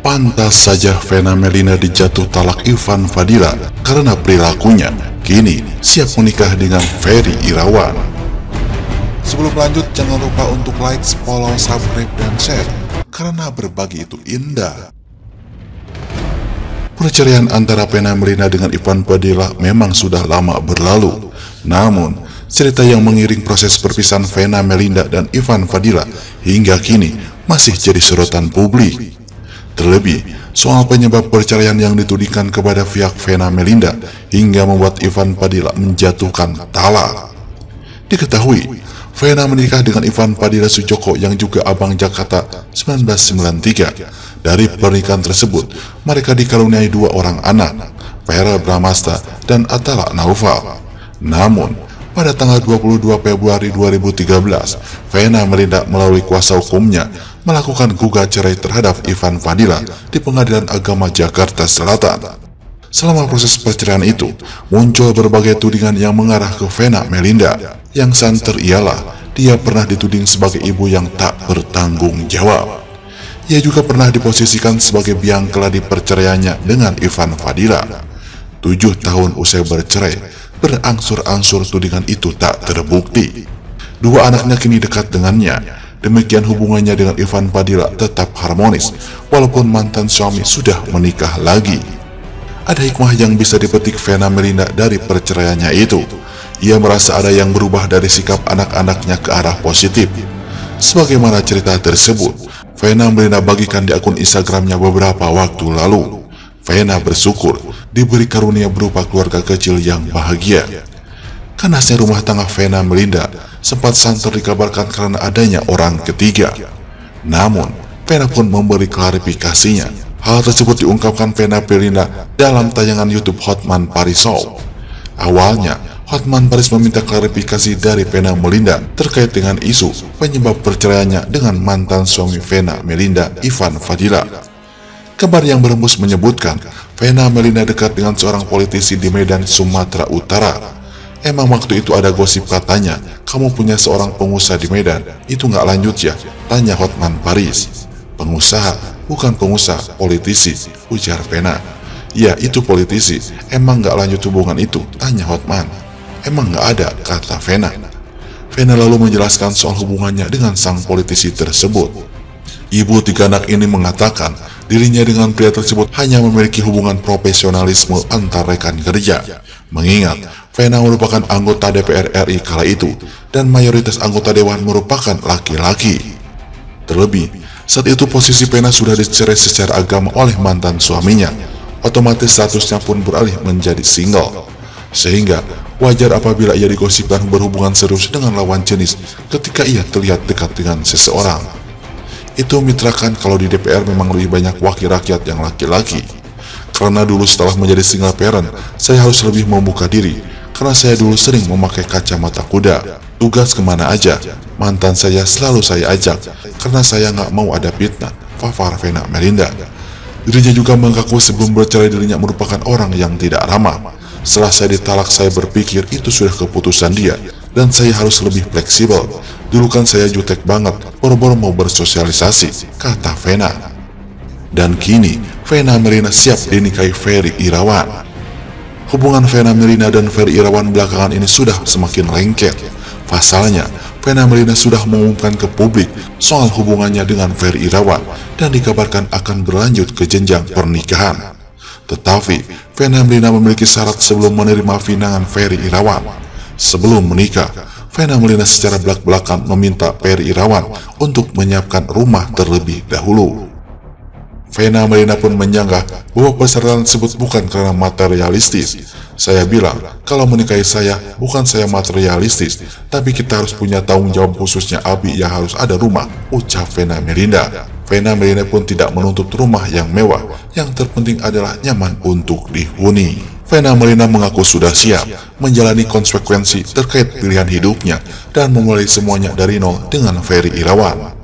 Pantas saja Vena Melinda dijatuh talak Ivan Fadila karena perilakunya kini siap menikah dengan Ferry Irawan. Sebelum lanjut, jangan lupa untuk like, follow, subscribe, dan share karena berbagi itu indah. Perceraian antara Vena Melinda dengan Ivan Fadila memang sudah lama berlalu. Namun, cerita yang mengiring proses perpisahan Vena Melinda dan Ivan Fadila hingga kini masih jadi sorotan publik. Terlebih, soal penyebab perceraian yang ditudingkan kepada pihak Vena Melinda hingga membuat Ivan Fadila menjatuhkan talak. Diketahui, Vena menikah dengan Ivan Fadila Sujoko yang juga Abang Jakarta 1993. Dari pernikahan tersebut, mereka dikaruniai dua orang anak, Vera Bramasta dan Atala Naufal. Namun, pada tanggal 22 Februari 2013, Vena Melinda melalui kuasa hukumnya melakukan gugat cerai terhadap Ivan Fadila di Pengadilan Agama Jakarta Selatan. Selama proses perceraian itu, muncul berbagai tudingan yang mengarah ke Vena Melinda. Yang santer ialah dia pernah dituding sebagai ibu yang tak bertanggung jawab. Ia juga pernah diposisikan sebagai biang keladi perceraiannya dengan Ivan Fadila. 7 tahun usai bercerai, berangsur-angsur tudingan itu tak terbukti. Dua anaknya kini dekat dengannya. Demikian hubungannya dengan Ivan Fadila tetap harmonis, walaupun mantan suami sudah menikah lagi. Ada hikmah yang bisa dipetik Vena Melinda dari perceraiannya itu. Ia merasa ada yang berubah dari sikap anak-anaknya ke arah positif. Sebagaimana cerita tersebut, Vena Melinda bagikan di akun Instagramnya beberapa waktu lalu. Vena bersyukur diberi karunia berupa keluarga kecil yang bahagia. Kanasnya rumah tangga Vena Melinda sempat santer dikabarkan karena adanya orang ketiga. Namun, Vena pun memberi klarifikasinya. Hal tersebut diungkapkan Vena Melinda dalam tayangan YouTube Hotman Paris Show. Awalnya, Hotman Paris meminta klarifikasi dari Vena Melinda terkait dengan isu penyebab perceraiannya dengan mantan suami Vena Melinda, Ivan Fadila. Kabar yang berembus menyebutkan Vena Melinda dekat dengan seorang politisi di Medan, Sumatera Utara. Emang waktu itu ada gosip katanya, kamu punya seorang pengusaha di Medan, itu nggak lanjut ya? Tanya Hotman Paris. Pengusaha, bukan pengusaha, politisi, ujar Vena. Ya, itu politisi, emang nggak lanjut hubungan itu? Tanya Hotman. Emang nggak ada, kata Vena. Vena lalu menjelaskan soal hubungannya dengan sang politisi tersebut. Ibu tiga anak ini mengatakan, dirinya dengan pria tersebut hanya memiliki hubungan profesionalisme antar rekan kerja. Mengingat Vena merupakan anggota DPR RI kala itu dan mayoritas anggota dewan merupakan laki-laki. Terlebih, saat itu posisi Vena sudah dicerai secara agama oleh mantan suaminya. Otomatis statusnya pun beralih menjadi single. Sehingga wajar apabila ia digosipkan berhubungan serius dengan lawan jenis ketika ia terlihat dekat dengan seseorang. Itu mitrakan kalau di DPR memang lebih banyak wakil rakyat yang laki-laki. Karena dulu setelah menjadi single parent, saya harus lebih membuka diri. Karena saya dulu sering memakai kacamata kuda. Tugas kemana aja, mantan saya selalu saya ajak. Karena saya nggak mau ada fitnah, fafar Vena Melinda. Dirinya juga mengaku sebelum bercerai dirinya merupakan orang yang tidak ramah. Setelah saya ditalak, saya berpikir itu sudah keputusan dia. Dan saya harus lebih fleksibel. Dulu kan saya jutek banget, boro-boro mau bersosialisasi, kata Vena. Dan kini, Vena Melinda siap dinikahi Ferry Irawan. Hubungan Vena Melinda dan Ferry Irawan belakangan ini sudah semakin lengket. Pasalnya, Vena Melinda sudah mengumumkan ke publik soal hubungannya dengan Ferry Irawan dan dikabarkan akan berlanjut ke jenjang pernikahan. Tetapi, Vena Melinda memiliki syarat sebelum menerima pinangan Ferry Irawan. Sebelum menikah, Vena Melinda secara belak-belakan meminta Ferry Irawan untuk menyiapkan rumah terlebih dahulu. Vena Melinda pun menyanggah bahwa persyaratan tersebut bukan karena materialistis. Saya bilang, kalau menikahi saya, bukan saya materialistis, tapi kita harus punya tanggung jawab khususnya Abi yang harus ada rumah, ucap Vena Melinda. Vena Melinda pun tidak menuntut rumah yang mewah, yang terpenting adalah nyaman untuk dihuni. Vena Melinda mengaku sudah siap menjalani konsekuensi terkait pilihan hidupnya dan memulai semuanya dari nol dengan Ferry Irawan.